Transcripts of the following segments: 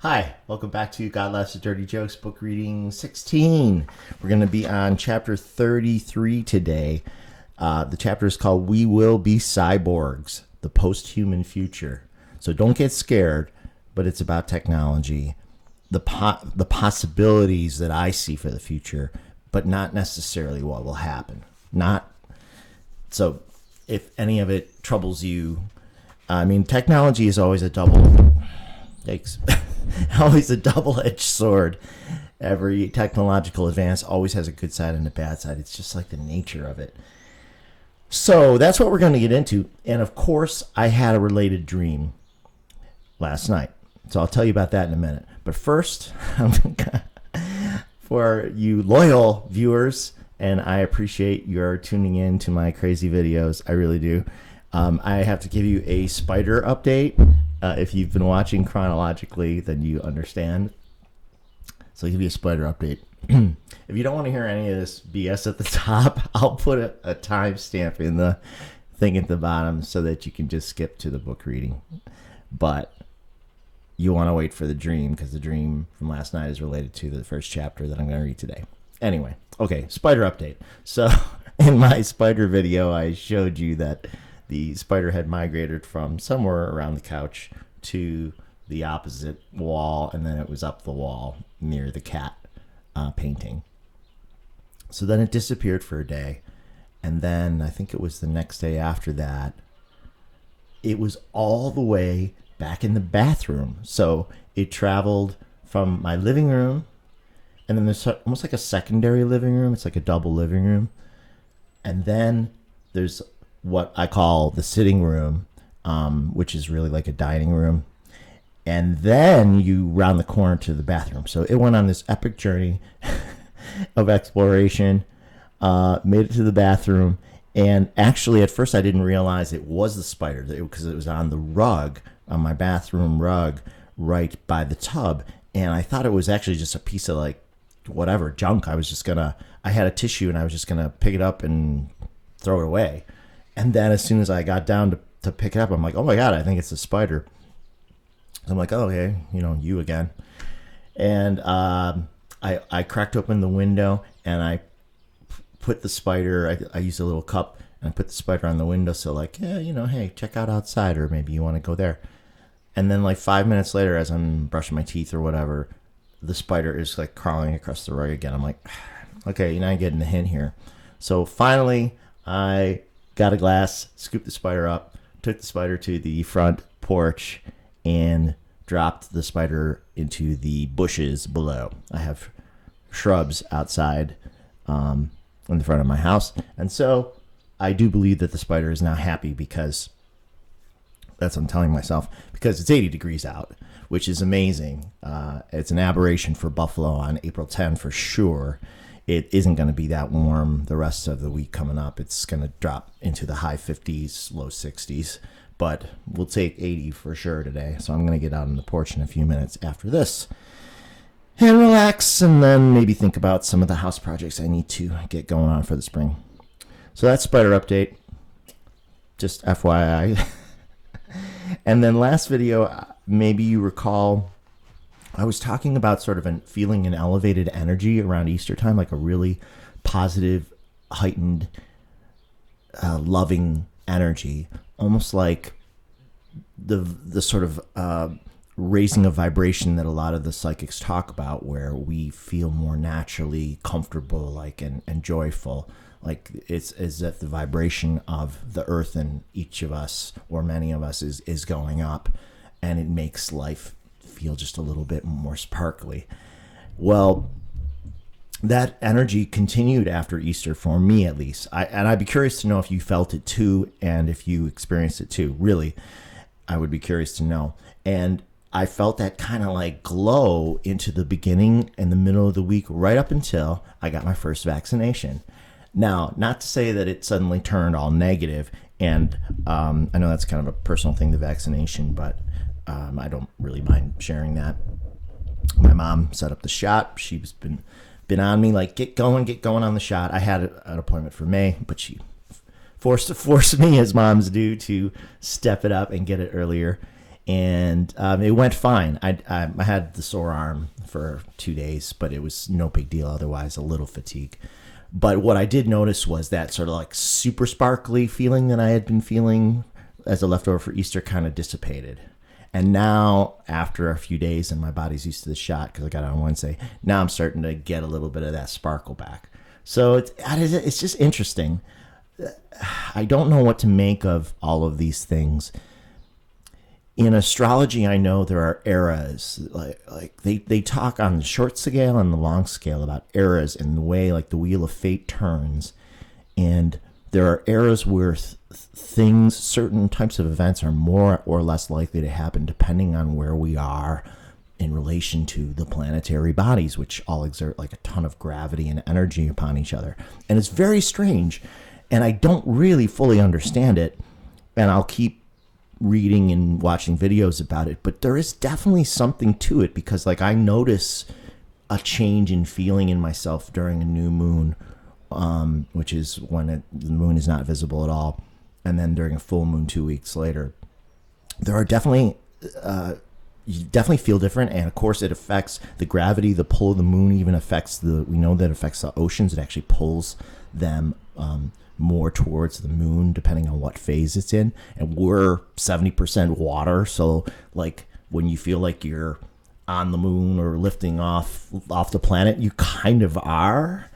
Hi, welcome back to God Laughs at Dirty Jokes, book reading 16. We're going to be on chapter 33 today. The chapter is called We Will Be Cyborgs, the Post-Human Future. So don't get scared, but it's about technology, the possibilities that I see for the future, but not necessarily what will happen. So if any of it troubles you, technology is always a always a double-edged sword. Every technological advance always has a good side and a bad side. It's just like the nature of it. So that's what we're going to get into. And of course, I had a related dream last night. So I'll tell you about that in a minute. But first, for you loyal viewers, and I appreciate your tuning in to my crazy videos. I really do. I have to give you a spider update. If you've been watching chronologically, then you understand. So I'll give you a spider update. If you don't want to hear any of this BS at the top, I'll put a timestamp in the thing at the bottom so that you can just skip to the book reading. But you want to wait for the dream because the dream from last night is related to the first chapter that I'm going to read today. Anyway, okay, spider update. So in my spider video, I showed you that the spider had migrated from somewhere around the couch to the opposite wall, and then it was up the wall near the cat painting. So then it disappeared for a day, and then I think it was the next day after that, it was all the way back in the bathroom. So it traveled from my living room, and then there's almost like a secondary living room. It's like a double living room. And then there's what I call the sitting room, which is really like a dining room. And then you round the corner to the bathroom. So it went on this epic journey of exploration, made it to the bathroom. And actually, at first, I didn't realize it was the spider because it was on the rug, on my bathroom rug, right by the tub. And I thought it was actually just a piece of like whatever junk. I had a tissue and I was just going to pick it up and throw it away. And then as soon as I got down to pick it up, I'm like, oh my God, I think it's a spider. So I'm like, oh, okay, you again. And I cracked open the window and I put the spider, I used a little cup and I put the spider on the window. So like, hey, check out outside, or maybe you want to go there. And then like 5 minutes later, as I'm brushing my teeth or whatever, the spider is like crawling across the rug again. I'm like, okay, you're not getting the hint here. So finally, I got a glass, scooped the spider up, took the spider to the front porch, and dropped the spider into the bushes below. I have shrubs outside in the front of my house. And so I do believe that the spider is now happy because that's what I'm telling myself, because it's 80 degrees out, which is amazing. It's an aberration for Buffalo on April 10 for sure. It isn't going to be that warm the rest of the week coming up. It's going to drop into the high 50s, low 60s, but we'll take 80 for sure today. So I'm going to get out on the porch in a few minutes after this and relax, and then maybe think about some of the house projects I need to get going on for the spring. So that's spider update, just FYI. And then last video, maybe you recall, I was talking about sort of feeling an elevated energy around Easter time, like a really positive, heightened, loving energy, almost like the sort of raising a vibration that a lot of the psychics talk about, where we feel more naturally comfortable, like and joyful. Like it's as if the vibration of the earth in each of us, or many of us, is going up, and it makes life feel just a little bit more sparkly. Well, that energy continued after Easter, for me at least. I'd be curious to know if you felt it too, and if you experienced it too. Really, I would be curious to know. And I felt that kind of like glow into the beginning and the middle of the week, right up until I got my first vaccination. Now, not to say that it suddenly turned all negative, and I know that's kind of a personal thing, the vaccination, but I don't really mind sharing that. My mom set up the shot. She's been on me like, get going on the shot. I had an appointment for May, but she forced me, as moms do, to step it up and get it earlier. And it went fine. I had the sore arm for 2 days, but it was no big deal otherwise, a little fatigue. But what I did notice was that sort of like super sparkly feeling that I had been feeling as a leftover for Easter kind of dissipated. And now, after a few days, and my body's used to the shot because I got it on Wednesday, now I'm starting to get a little bit of that sparkle back. So it's just interesting. I don't know what to make of all of these things. In astrology, I know there are eras. Like they talk on the short scale and the long scale about eras and the way like the wheel of fate turns. And there are eras where things, certain types of events are more or less likely to happen depending on where we are in relation to the planetary bodies, which all exert like a ton of gravity and energy upon each other. And it's very strange, and I don't really fully understand it, and I'll keep reading and watching videos about it, but there is definitely something to it, because like I notice a change in feeling in myself during a new moon, which is when the moon is not visible at all, and then during a full moon 2 weeks later. There are definitely you definitely feel different, and of course it affects the gravity. The pull of the moon even affects we know that it affects the oceans. It actually pulls them more towards the moon depending on what phase it's in, and we're 70% water, so like when you feel like you're on the moon or lifting off the planet, you kind of are,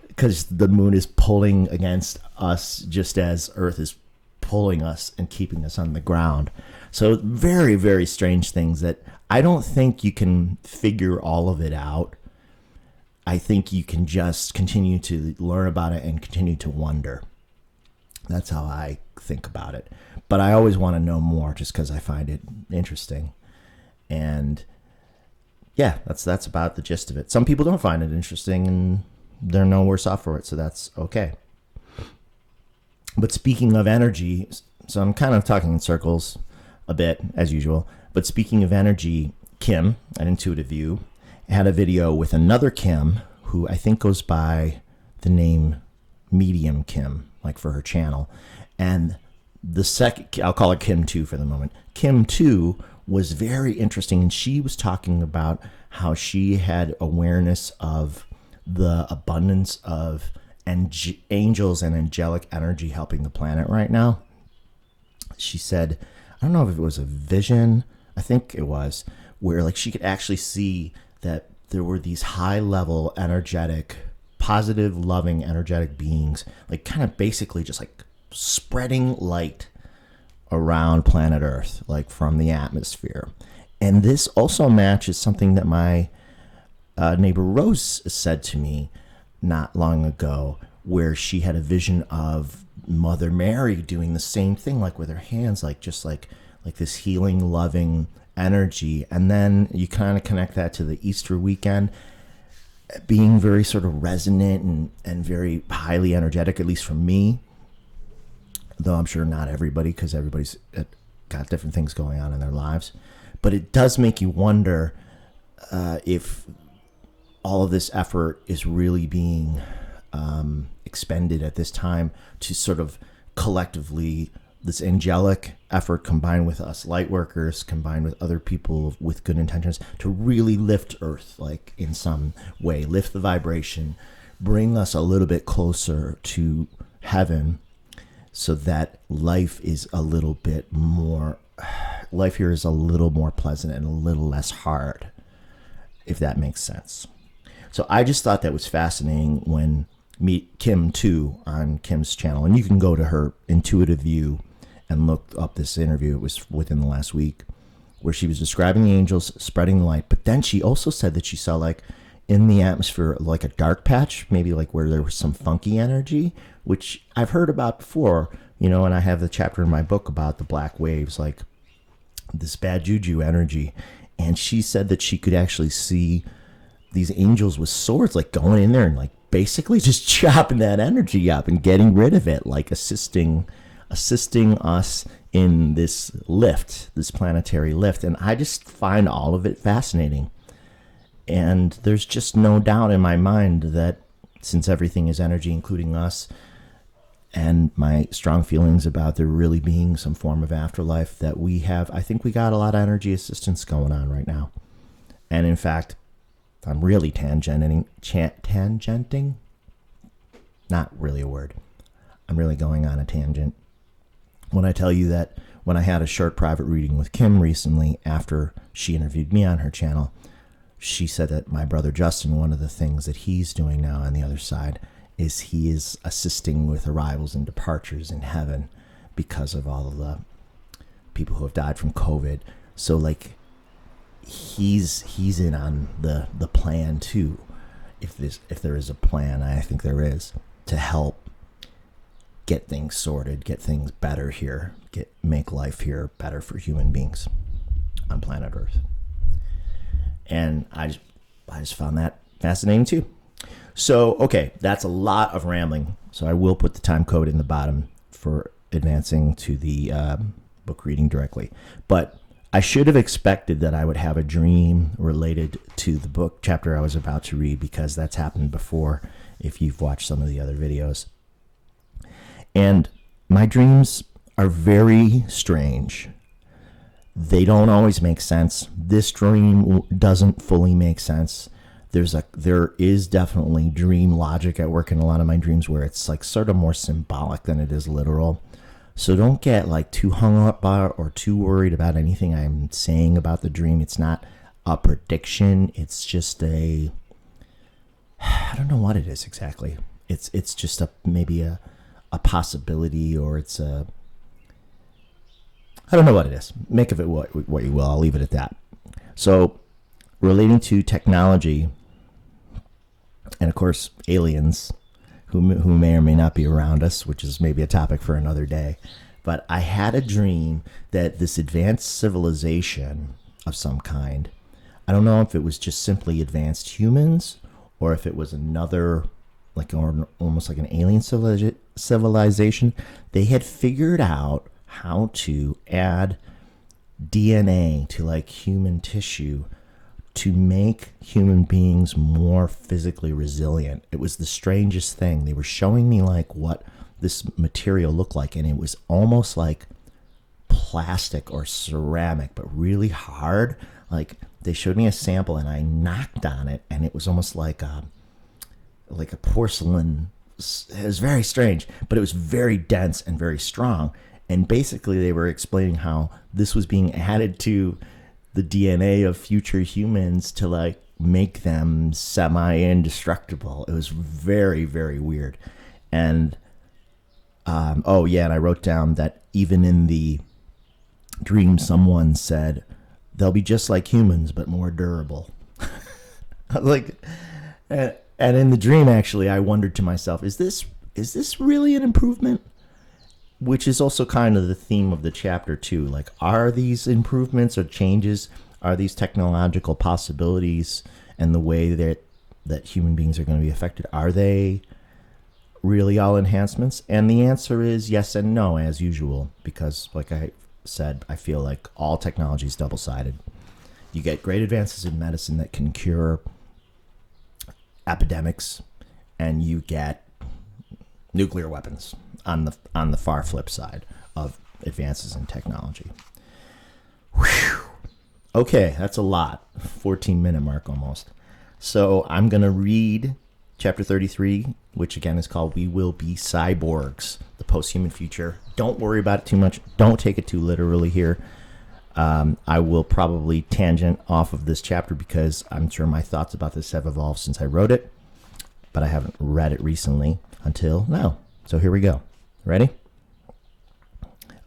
because the moon is pulling against us just as Earth is pulling us and keeping us on the ground. So very, very strange things that I don't think you can figure all of it out. I think you can just continue to learn about it and continue to wonder. That's how I think about it. But I always want to know more just because I find it interesting. And yeah, that's about the gist of it. Some people don't find it interesting and they're no worse off for it, so that's okay. But speaking of energy, so I'm kind of talking in circles a bit, as usual. But speaking of energy, Kim at Intuitive View had a video with another Kim, who I think goes by the name Medium Kim, like for her channel. And the second, I'll call her Kim 2 for the moment. Kim 2 was very interesting, and she was talking about how she had awareness of the abundance of angels and angelic energy helping the planet right now. She said, I don't know if it was a vision, I think it was, where like she could actually see that there were these high level energetic, positive, loving, energetic beings, like kind of basically just like spreading light around planet Earth, like from the atmosphere. And this also matches something that my neighbor Rose said to me not long ago, where she had a vision of Mother Mary doing the same thing, like with her hands, like just like this healing, loving energy. And then you kind of connect that to the Easter weekend being very sort of resonant and very highly energetic, at least for me, though I'm sure not everybody, because everybody's got different things going on in their lives. But it does make you wonder if all of this effort is really being expended at this time to sort of collectively, this angelic effort combined with us light workers, combined with other people with good intentions, to really lift Earth, like in some way, lift the vibration, bring us a little bit closer to heaven, so that life here is a little more pleasant and a little less hard, if that makes sense. So I just thought that was fascinating when meet Kim 2 on Kim's channel, and you can go to her Intuitive View and look up this interview. It was within the last week, where she was describing the angels spreading the light. But then she also said that she saw like in the atmosphere like a dark patch, maybe like where there was some funky energy, which I've heard about before, and I have the chapter in my book about the black waves, like this bad juju energy. And she said that she could actually see these angels with swords like going in there and like basically just chopping that energy up and getting rid of it, like assisting us in this lift, this planetary lift. And I just find all of it fascinating. And there's just no doubt in my mind that since everything is energy, including us, and my strong feelings about there really being some form of afterlife that we have. I think we got a lot of energy assistance going on right now. And in fact, I'm really tangenting, not really a word. I'm really going on a tangent when I tell you that when I had a short private reading with Kim recently after she interviewed me on her channel, she said that my brother Justin, one of the things that he's doing now on the other side is he is assisting with arrivals and departures in heaven because of all of the people who have died from COVID. So like he's in on the plan too. If there is a plan, I think there is, to help get things sorted, get things better here, make life here better for human beings on planet Earth. And I just found that fascinating too. So, okay, that's a lot of rambling. So I will put the time code in the bottom for advancing to the book reading directly. But I should have expected that I would have a dream related to the book chapter I was about to read, because that's happened before if you've watched some of the other videos. And my dreams are very strange. They don't always make sense. This dream doesn't fully make sense. There is definitely dream logic at work in a lot of my dreams where it's like sort of more symbolic than it is literal. So don't get like too hung up or too worried about anything I'm saying about the dream. It's not a prediction. It's just I don't know what it is exactly. It's just maybe a possibility, or I don't know what it is. Make of it what you will. I'll leave it at that. So relating to technology, and of course aliens who may or may not be around us, which is maybe a topic for another day. But I had a dream that this advanced civilization of some kind, I don't know if it was just simply advanced humans or if it was another, almost like an alien civilization. They had figured out how to add DNA to like human tissue to make human beings more physically resilient. It was the strangest thing. They were showing me like what this material looked like, and it was almost like plastic or ceramic, but really hard. Like they showed me a sample and I knocked on it, and it was almost like a porcelain. It was very strange, but it was very dense and very strong. And basically they were explaining how this was being added to the DNA of future humans to like make them semi-indestructible. It was very, very weird. And and I wrote down that even in the dream, someone said they'll be just like humans but more durable. And in the dream, actually, I wondered to myself, is this really an improvement? Which is also kind of the theme of the chapter too. Like, are these improvements or changes, are these technological possibilities and the way that human beings are going to be affected, are they really all enhancements? And the answer is yes and no, as usual, because like I said, I feel like all technology is double-sided. You get great advances in medicine that can cure epidemics, and you get nuclear weapons on the far flip side of advances in technology. Whew. Okay, that's a lot. 14-minute mark almost. So I'm going to read chapter 33, which again is called We Will Be Cyborgs, the Post-Human Future. Don't worry about it too much. Don't take it too literally here. I will probably tangent off of this chapter because I'm sure my thoughts about this have evolved since I wrote it, but I haven't read it recently until now. So here we go. Ready?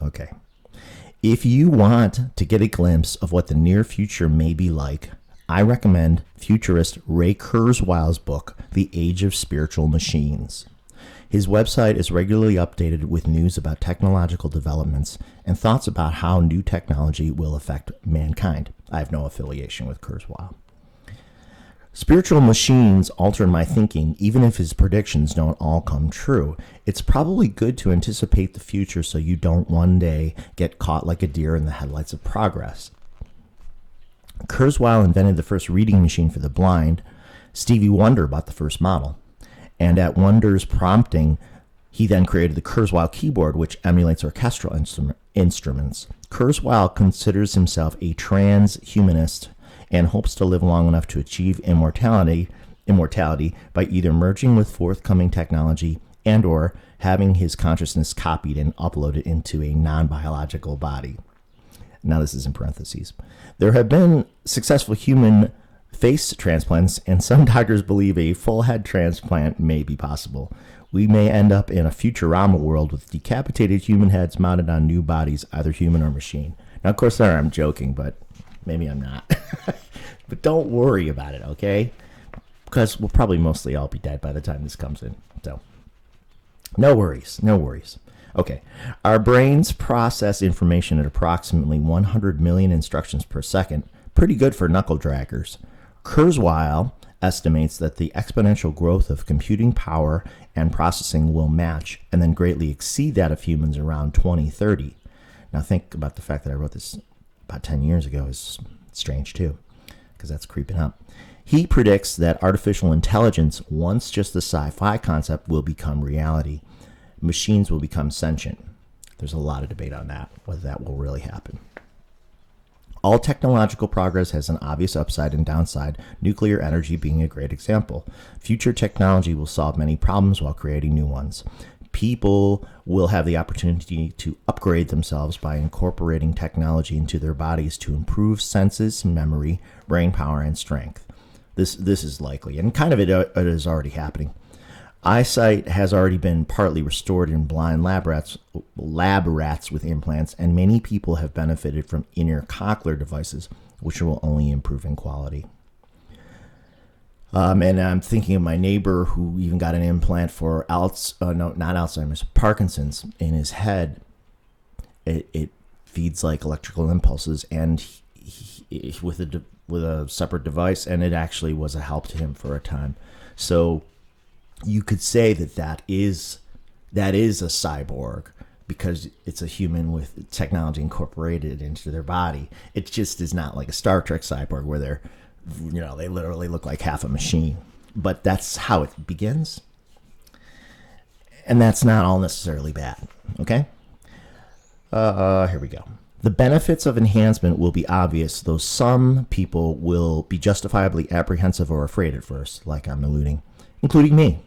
Okay. If you want to get a glimpse of what the near future may be like, I recommend futurist Ray Kurzweil's book, The Age of Spiritual Machines. His website is regularly updated with news about technological developments and thoughts about how new technology will affect mankind. I have no affiliation with Kurzweil. Spiritual machines alter my thinking, even if his predictions don't all come true. It's probably good to anticipate the future so you don't one day get caught like a deer in the headlights of progress. Kurzweil invented the first reading machine for the blind. Stevie Wonder bought the first model. And at Wonder's prompting, He then created the Kurzweil keyboard, which emulates orchestral instruments. Kurzweil considers himself a transhumanist and hopes to live long enough to achieve immortality by either merging with forthcoming technology and or having his consciousness copied and uploaded into a non-biological body. Now this is in parentheses. There have been successful human face transplants, and some doctors believe a full head transplant may be possible. We may end up in a Futurama world with decapitated human heads mounted on new bodies, either human or machine. Now, of course, there I'm joking, but maybe I'm not. But don't worry about it, okay? Because we'll probably mostly all be dead by the time this comes in. So, no worries, no worries. Okay, our brains process information at approximately 100 million instructions per second. Pretty good for knuckle draggers. Kurzweil estimates that the exponential growth of computing power and processing will match and then greatly exceed that of humans around 2030. Now think about the fact that I wrote this about 10 years ago is strange too, because that's creeping up. He predicts that artificial intelligence, once just a sci-fi concept, will become reality. Machines will become sentient. There's a lot of debate on that, whether that will really happen. All technological progress has an obvious upside and downside, nuclear energy being a great example. Future technology will solve many problems while creating new ones. People will have the opportunity to upgrade themselves by incorporating technology into their bodies to improve senses, memory, brain power, and strength. This is likely, and kind of it is already happening. Eyesight has already been partly restored in blind lab rats with implants, and many people have benefited from intercochlear devices, which will only improve in quality. And I'm thinking of my neighbor who even got an implant for Parkinson's in his head. It feeds like electrical impulses, and he with a separate device, and it actually was a help to him for a time. So you could say that is a cyborg because it's a human with technology incorporated into their body. It just is not like a Star Trek cyborg where they literally look like half a machine. But that's how it begins. And that's not all necessarily bad. Okay? Here we go. The benefits of enhancement will be obvious, though some people will be justifiably apprehensive or afraid at first, like I'm alluding, including me.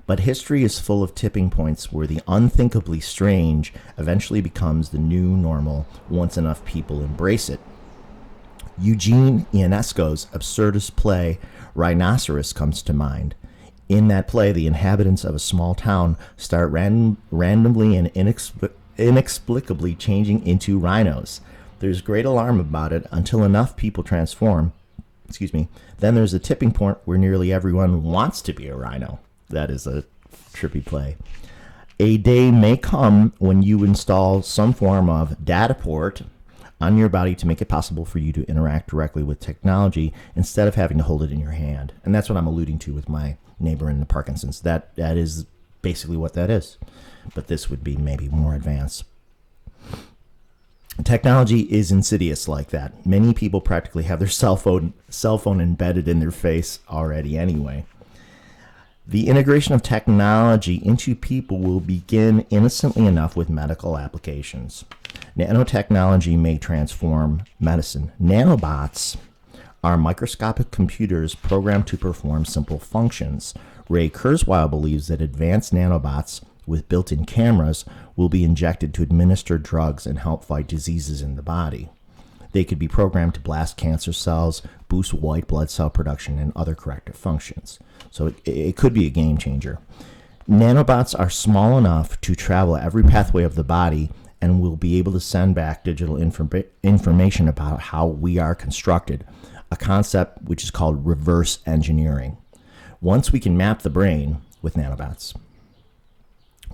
But history is full of tipping points where the unthinkably strange eventually becomes the new normal once enough people embrace it. Eugene Ionesco's absurdist play Rhinoceros comes to mind. In that play, the inhabitants of a small town start randomly and inexplicably changing into rhinos. There's great alarm about it until enough people transform. Then there's a tipping point where nearly everyone wants to be a rhino. That is a trippy play. A day may come when you install some form of data port on your body to make it possible for you to interact directly with technology instead of having to hold it in your hand. And that's what I'm alluding to with my neighbor in the Parkinson's. That is basically what that is. But this would be maybe more advanced. Technology is insidious like that. Many people practically have their cell phone embedded in their face already anyway. The integration of technology into people will begin innocently enough with medical applications. Nanotechnology may transform medicine. Nanobots are microscopic computers programmed to perform simple functions. Ray Kurzweil believes that advanced nanobots with built-in cameras will be injected to administer drugs and help fight diseases in the body. They could be programmed to blast cancer cells, boost white blood cell production, and other corrective functions. So it could be a game changer. Nanobots are small enough to travel every pathway of the body and will be able to send back digital information about how we are constructed, a concept which is called reverse engineering. Once we can map the brain with nanobots,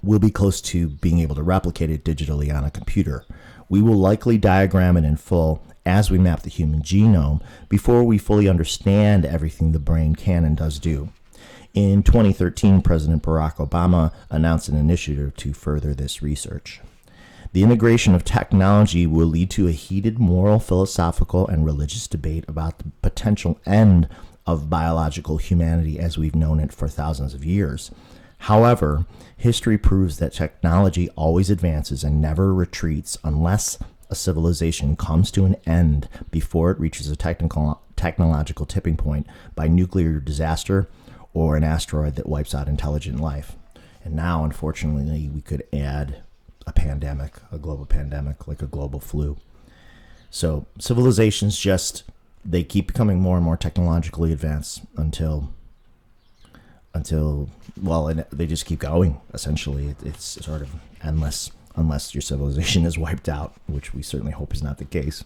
we'll be close to being able to replicate it digitally on a computer. We will likely diagram it in full as we map the human genome before we fully understand everything the brain can and does do. In 2013, President Barack Obama announced an initiative to further this research. The integration of technology will lead to a heated moral, philosophical, and religious debate about the potential end of biological humanity as we've known it for thousands of years. However, history proves that technology always advances and never retreats unless a civilization comes to an end before it reaches a technological tipping point by nuclear disaster or an asteroid that wipes out intelligent life. And now, unfortunately, we could add a pandemic, a global pandemic, like a global flu. So civilizations they keep becoming more and more technologically advanced until and they just keep going. Essentially, it's sort of endless unless your civilization is wiped out, which we certainly hope is not the case.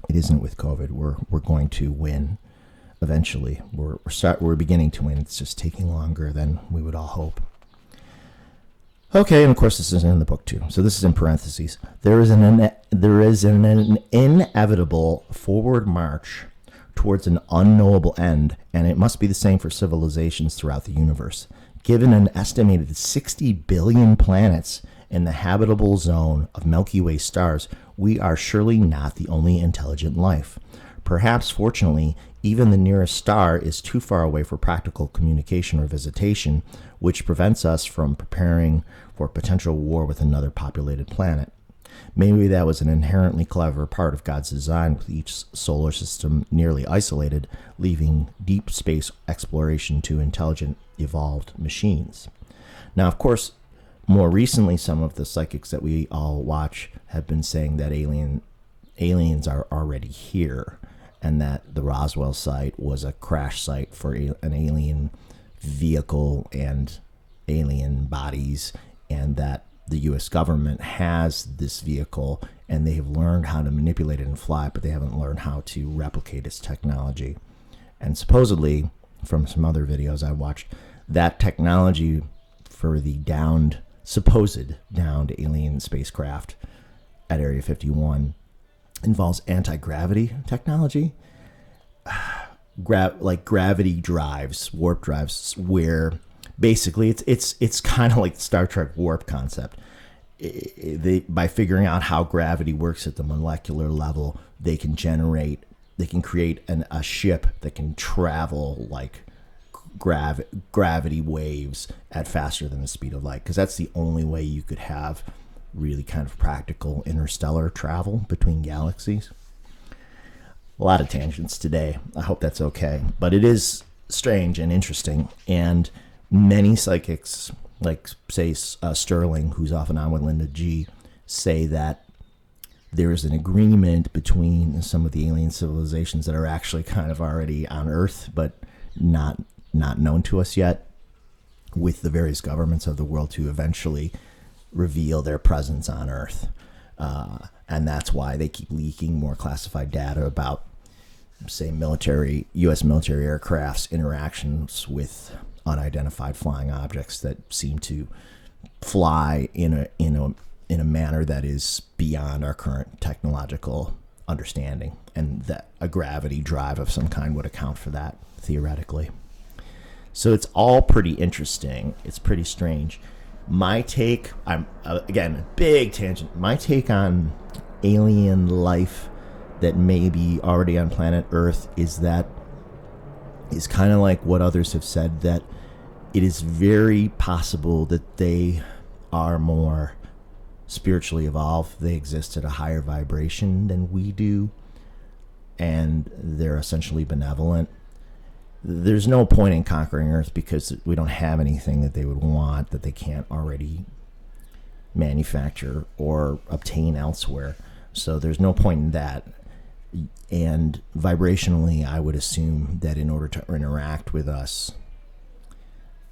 It isn't with COVID. We're going to win eventually. We're beginning to win. It's just taking longer than we would all hope. Okay, and of course this is in the book too. So this is in parentheses. There is an inevitable forward march towards an unknowable end, and it must be the same for civilizations throughout the universe. Given an estimated 60 billion planets in the habitable zone of Milky Way stars, we are surely not the only intelligent life. Perhaps, fortunately, even the nearest star is too far away for practical communication or visitation, which prevents us from preparing for potential war with another populated planet. Maybe that was an inherently clever part of God's design, with each solar system nearly isolated, leaving deep space exploration to intelligent, evolved machines. Now, of course, more recently, some of the psychics that we all watch have been saying that aliens are already here, and that the Roswell site was a crash site for an alien vehicle and alien bodies, and that the U.S. government has this vehicle and they have learned how to manipulate it and fly, but they haven't learned how to replicate its technology. And supposedly, from some other videos I watched, that technology for the supposed downed alien spacecraft at Area 51 involves anti-gravity technology, like gravity drives, warp drives, where basically it's kind of like the Star Trek warp concept. By figuring out how gravity works at the molecular level, they can create a ship that can travel like gravity waves at faster than the speed of light, because that's the only way you could have really kind of practical interstellar travel between galaxies. A lot of tangents today. I hope that's okay. But it is strange and interesting. And many psychics, like, say, Sterling, who's often on with Linda G., say that there is an agreement between some of the alien civilizations that are actually kind of already on Earth, but not known to us yet, with the various governments of the world to eventually reveal their presence on Earth. And that's why they keep leaking more classified data about, say, U.S. military aircraft's interactions with unidentified flying objects that seem to fly in a manner that is beyond our current technological understanding, and that a gravity drive of some kind would account for that, theoretically. So it's all pretty interesting. It's pretty strange. My take, again, a big tangent, my take on alien life that may be already on planet Earth is kind of like what others have said, that it is very possible that they are more spiritually evolved. They exist at a higher vibration than we do, and they're essentially benevolent. There's no point in conquering Earth because we don't have anything that they would want that they can't already manufacture or obtain elsewhere. So there's no point in that. And vibrationally, I would assume that in order to interact with us,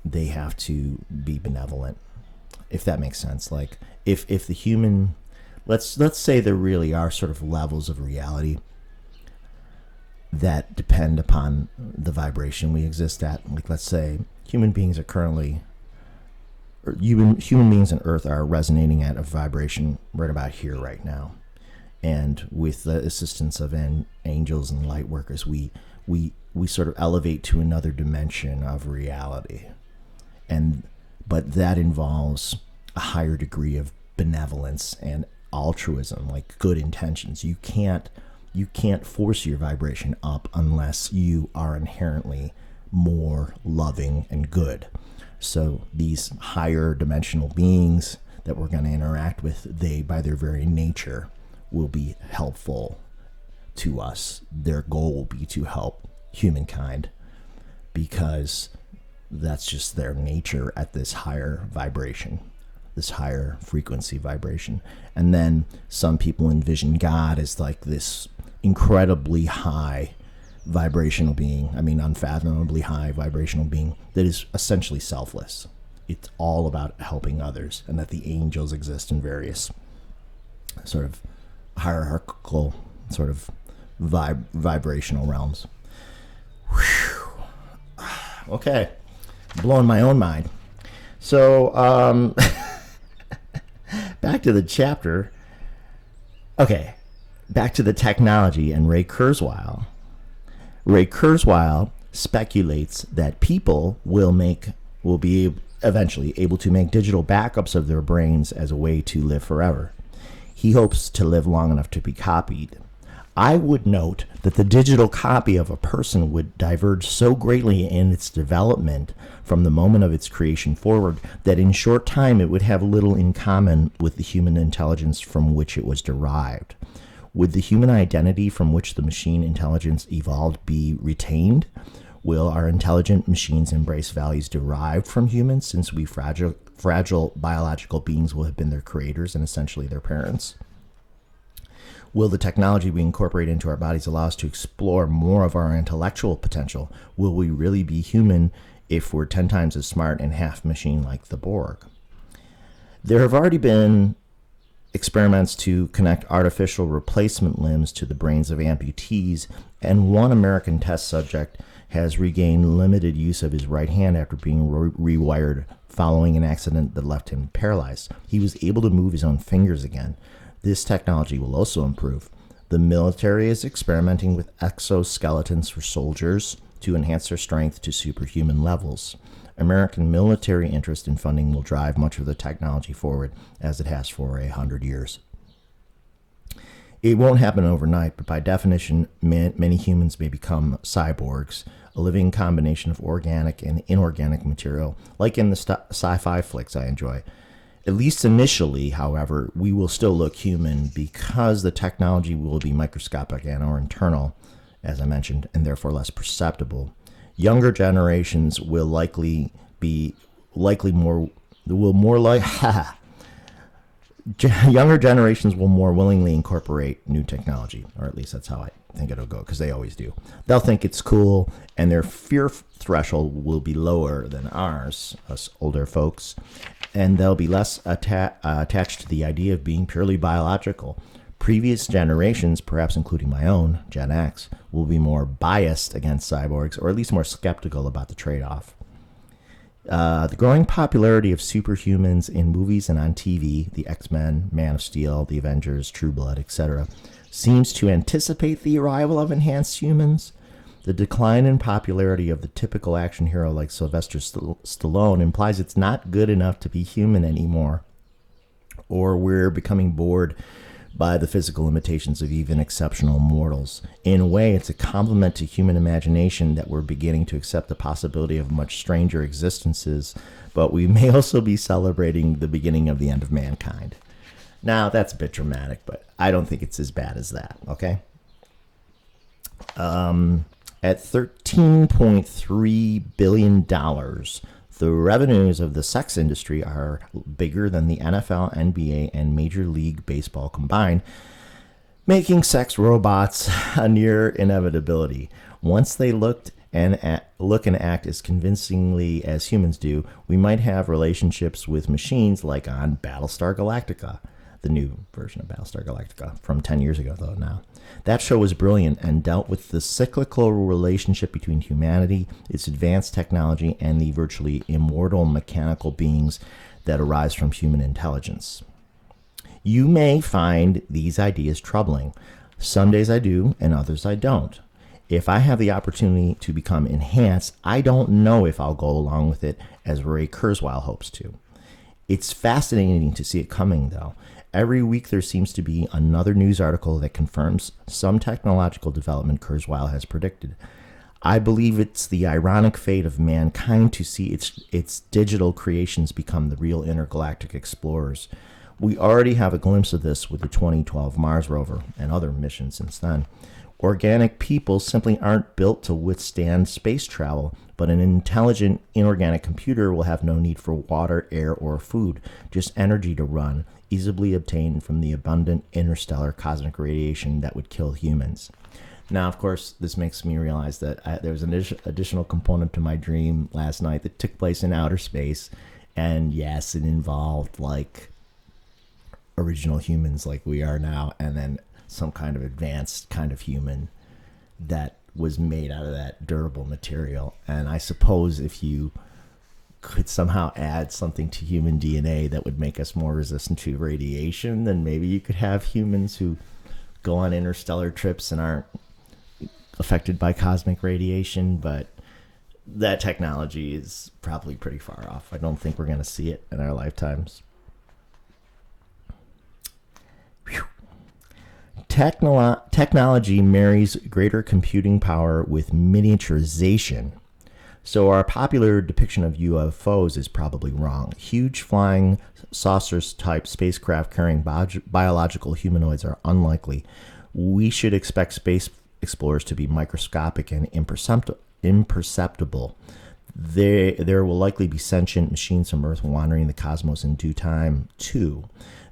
they have to be benevolent, if that makes sense. Like, if the human, let's say there really are sort of levels of reality that depend upon the vibration we exist at. Like, let's say human beings on Earth are resonating at a vibration right about here, right now. And with the assistance of angels and light workers, we sort of elevate to another dimension of reality. But that involves a higher degree of benevolence and altruism, like good intentions. You can't force your vibration up unless you are inherently more loving and good. So these higher dimensional beings that we're going to interact with, they, by their very nature, will be helpful to us. Their goal will be to help humankind because that's just their nature at this higher vibration, this higher frequency vibration. And then some people envision God as like this incredibly high vibrational being, unfathomably high vibrational being that is essentially selfless. It's all about helping others, and that the angels exist in various sort of hierarchical sort of vibrational realms. Whew. Okay, blowing my own mind. So back to the chapter. Okay, back to the technology and Ray Kurzweil. Ray Kurzweil speculates that people will be eventually able to make digital backups of their brains as a way to live forever. He hopes to live long enough to be copied. I would note that the digital copy of a person would diverge so greatly in its development from the moment of its creation forward that in short time it would have little in common with the human intelligence from which it was derived. Would the human identity from which the machine intelligence evolved be retained? Will our intelligent machines embrace values derived from humans, since we fragile biological beings will have been their creators and essentially their parents? Will the technology we incorporate into our bodies allow us to explore more of our intellectual potential? Will we really be human if we're 10 times as smart and half machine like the Borg? There have already been experiments to connect artificial replacement limbs to the brains of amputees, and one American test subject has regained limited use of his right hand after being rewired following an accident that left him paralyzed. He was able to move his own fingers again. This technology will also improve. The military is experimenting with exoskeletons for soldiers to enhance their strength to superhuman levels. American military interest in funding will drive much of the technology forward, as it has for 100 years. It won't happen overnight, but by definition, many humans may become cyborgs, a living combination of organic and inorganic material, like in the sci-fi flicks I enjoy. At least initially, however, we will still look human because the technology will be microscopic and or internal, as I mentioned, and therefore less perceptible. Younger generations will younger generations will more willingly incorporate new technology, or at least that's how I think it'll go, because they always do. They'll think it's cool, and their fear threshold will be lower than ours, us older folks, and they'll be less attached to the idea of being purely biological. Previous generations, perhaps including my own, Gen X, will be more biased against cyborgs, or at least more skeptical about the trade-off. The growing popularity of superhumans in movies and on TV, the X-Men, Man of Steel, the Avengers, True Blood, etc., seems to anticipate the arrival of enhanced humans. The decline in popularity of the typical action hero like Sylvester Stallone implies it's not good enough to be human anymore, or we're becoming bored by the physical limitations of even exceptional mortals. In a way, it's a compliment to human imagination that we're beginning to accept the possibility of much stranger existences, but we may also be celebrating the beginning of the end of mankind. Now, that's a bit dramatic, but I don't think it's as bad as that, okay? At $13.3 billion, the revenues of the sex industry are bigger than the NFL, NBA, and Major League Baseball combined, making sex robots a near inevitability. Once they look and act as convincingly as humans do, we might have relationships with machines like on Battlestar Galactica, the new version of Battlestar Galactica from 10 years ago, though, now. That show was brilliant and dealt with the cyclical relationship between humanity, its advanced technology, and the virtually immortal mechanical beings that arise from human intelligence. You may find these ideas troubling. Some days I do, and others I don't. If I have the opportunity to become enhanced, I don't know if I'll go along with it as Ray Kurzweil hopes to. It's fascinating to see it coming, though. Every week there seems to be another news article that confirms some technological development Kurzweil has predicted. I believe it's the ironic fate of mankind to see its digital creations become the real intergalactic explorers. We already have a glimpse of this with the 2012 Mars rover and other missions since then. Organic people simply aren't built to withstand space travel, but an intelligent inorganic computer will have no need for water, air, or food, just energy to run, easily obtained from the abundant interstellar cosmic radiation that would kill humans. Now, of course, this makes me realize that there was an additional component to my dream last night that took place in outer space, and yes, it involved like original humans like we are now, and then some kind of advanced kind of human that was made out of that durable material. And I suppose if you could somehow add something to human DNA that would make us more resistant to radiation, then maybe you could have humans who go on interstellar trips and aren't affected by cosmic radiation. But that technology is probably pretty far off. I don't think we're going to see it in our lifetimes. Technology marries greater computing power with miniaturization. So our popular depiction of UFOs is probably wrong. Huge flying saucers-type spacecraft carrying biological humanoids are unlikely. We should expect space explorers to be microscopic and imperceptible. There will likely be sentient machines from Earth wandering the cosmos in due time, too.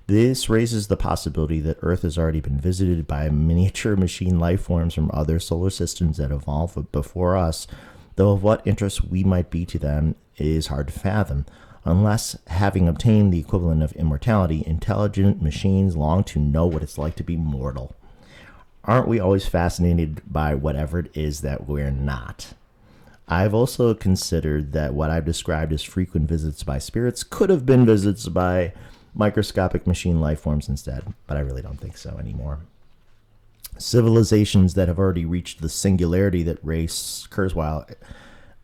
This raises the possibility that Earth has already been visited by miniature machine life forms from other solar systems that evolved before us, though of what interest we might be to them is hard to fathom. Unless, having obtained the equivalent of immortality, intelligent machines long to know what it's like to be mortal. Aren't we always fascinated by whatever it is that we're not? I've also considered that what I've described as frequent visits by spirits could have been visits by microscopic machine life forms instead, but I really don't think so anymore. Civilizations that have already reached the singularity that Ray Kurzweil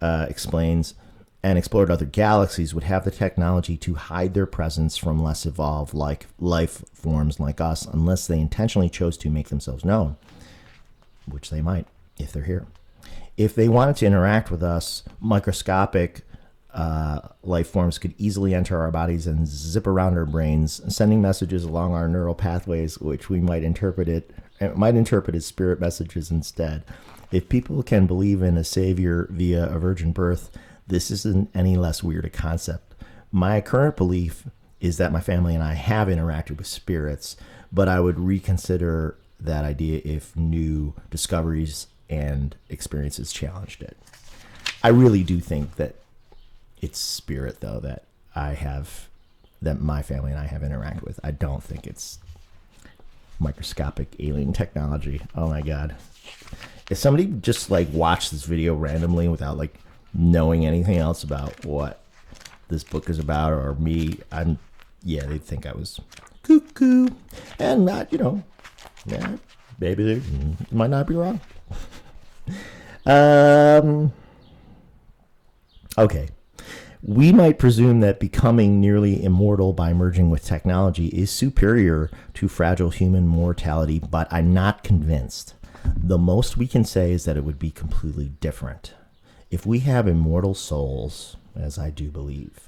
explains and explored other galaxies would have the technology to hide their presence from less evolved life forms like us, unless they intentionally chose to make themselves known, which they might if they're here. If they wanted to interact with us, microscopic life forms could easily enter our bodies and zip around our brains, sending messages along our neural pathways, which we might interpret as spirit messages instead. If people can believe in a savior via a virgin birth, this isn't any less weird a concept. My current belief is that my family and I have interacted with spirits, but I would reconsider that idea if new discoveries and experiences challenged it. I really do think that it's spirit, though, that my family and I have interacted with. I don't think it's microscopic alien technology. Oh my God. If somebody just like watched this video randomly without like knowing anything else about what this book is about or me, they'd think I was cuckoo. And not, maybe they might not be wrong. Okay. We might presume that becoming nearly immortal by merging with technology is superior to fragile human mortality, but I'm not convinced. The most we can say is that it would be completely different. If we have immortal souls, as I do believe,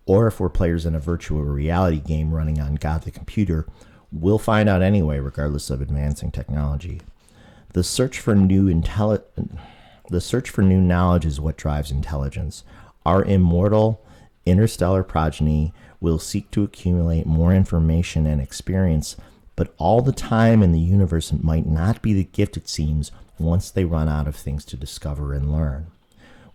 or if we're players in a virtual reality game running on God the computer, we'll find out anyway, regardless of advancing technology. The search for new knowledge is what drives intelligence. Our immortal interstellar progeny will seek to accumulate more information and experience, but all the time in the universe might not be the gift it seems once they run out of things to discover and learn.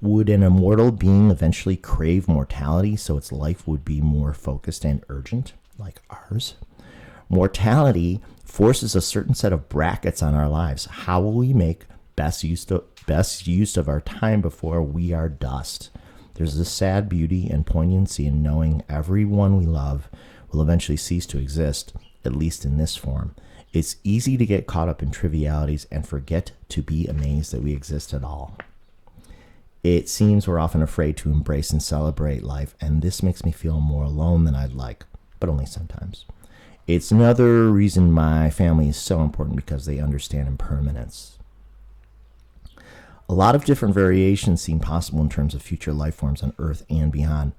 Would an immortal being eventually crave mortality so its life would be more focused and urgent, like ours? Mortality forces a certain set of brackets on our lives. How will we make best use of our time before we are dust? There's a sad beauty and poignancy in knowing everyone we love will eventually cease to exist, at least in this form. It's easy to get caught up in trivialities and forget to be amazed that we exist at all. It seems we're often afraid to embrace and celebrate life, and this makes me feel more alone than I'd like, but only sometimes. It's another reason my family is so important, because they understand impermanence. A lot of different variations seem possible in terms of future life forms on Earth and beyond.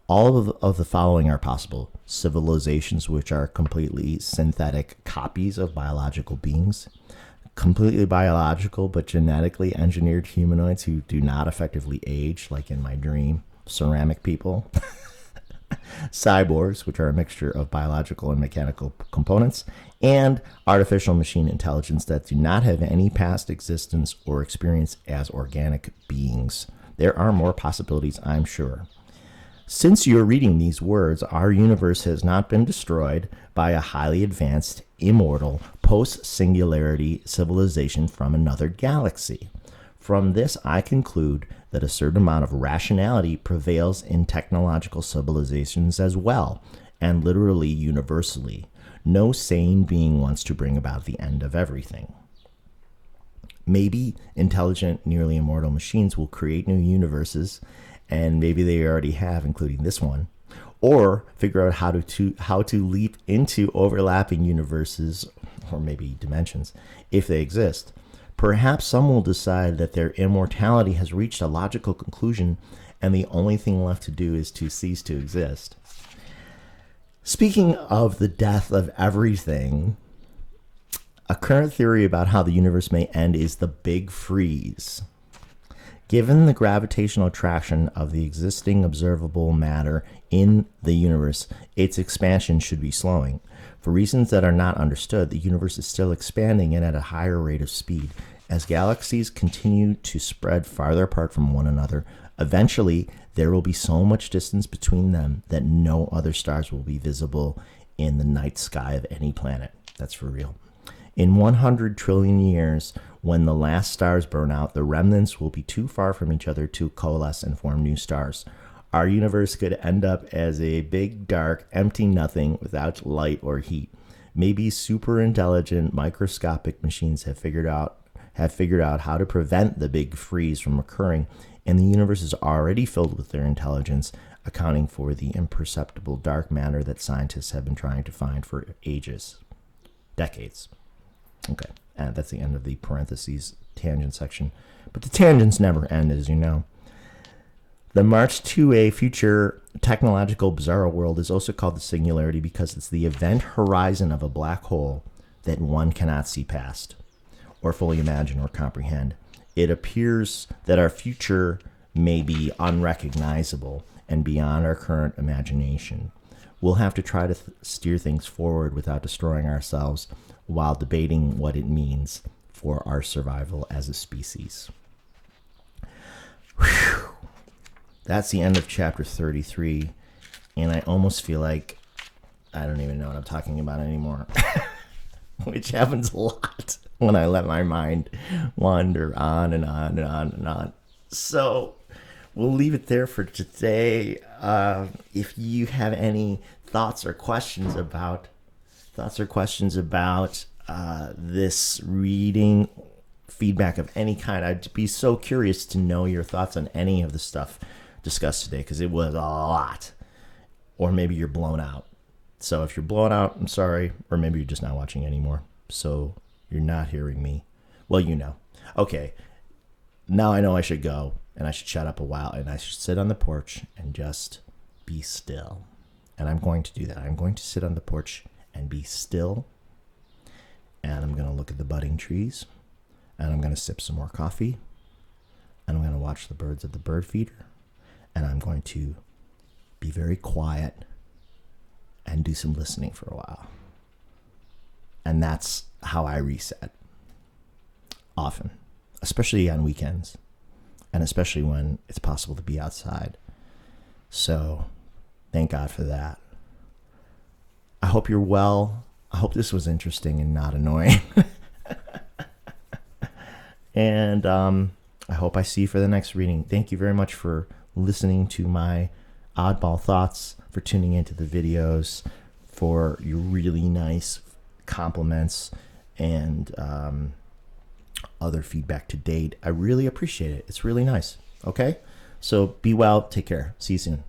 All of the following are possible: civilizations which are completely synthetic copies of biological beings, completely biological but genetically engineered humanoids who do not effectively age, like in my dream, ceramic people, cyborgs, which are a mixture of biological and mechanical components, and artificial machine intelligence that do not have any past existence or experience as organic beings. There are more possibilities, I'm sure. Since you're reading these words, our universe has not been destroyed by a highly advanced, immortal, post-singularity civilization from another galaxy. From this, I conclude that a certain amount of rationality prevails in technological civilizations as well, and literally universally. No sane being wants to bring about the end of everything. Maybe intelligent, nearly immortal machines will create new universes, and maybe they already have, including this one, or figure out how to leap into overlapping universes, or maybe dimensions, if they exist. Perhaps some will decide that their immortality has reached a logical conclusion, and the only thing left to do is to cease to exist. Speaking of the death of everything, a current theory about how the universe may end is the Big Freeze. Given the gravitational attraction of the existing observable matter in the universe, its expansion should be slowing. For reasons that are not understood, the universe is still expanding and at a higher rate of speed. As galaxies continue to spread farther apart from one another, eventually there will be so much distance between them that no other stars will be visible in the night sky of any planet. That's for real. In 100 trillion years, when the last stars burn out, the remnants will be too far from each other to coalesce and form new stars. Our universe could end up as a big, dark, empty nothing without light or heat. Maybe super intelligent microscopic machines have figured out how to prevent the Big Freeze from occurring, and the universe is already filled with their intelligence, accounting for the imperceptible dark matter that scientists have been trying to find for ages, decades. Okay, that's the end of the parentheses tangent section. But the tangents never end, as you know. The march to a future technological bizarro world is also called the singularity because it's the event horizon of a black hole that one cannot see past, or fully imagine or comprehend. It appears that our future may be unrecognizable and beyond our current imagination. We'll have to try to steer things forward without destroying ourselves while debating what it means for our survival as a species. Whew. That's the end of chapter 33, and I almost feel like I don't even know what I'm talking about anymore, which happens a lot when I let my mind wander on and on and on and on. So we'll leave it there for today. If you have any thoughts or questions about this reading, feedback of any kind, I'd be so curious to know your thoughts on any of the stuff discussed today, because it was a lot. Or maybe you're blown out. So if you're blown out, I'm sorry. Or maybe you're just not watching anymore, so you're not hearing me. Well, you know. Okay, now I know I should go, and I should shut up a while, and I should sit on the porch and just be still. And I'm going to do that. I'm going to sit on the porch and be still, and I'm going to look at the budding trees, and I'm going to sip some more coffee, and I'm going to watch the birds at the bird feeder, and I'm going to be very quiet and do some listening for a while. And that's how I reset. Often, especially on weekends, and especially when it's possible to be outside. So, thank God for that. I hope you're well. I hope this was interesting and not annoying. And I hope I see you for the next reading. Thank you very much for listening to my oddball thoughts, for tuning into the videos, for your really nice compliments and other feedback to date. I really appreciate it. It's really nice. Okay? So be well. Take care. See you soon.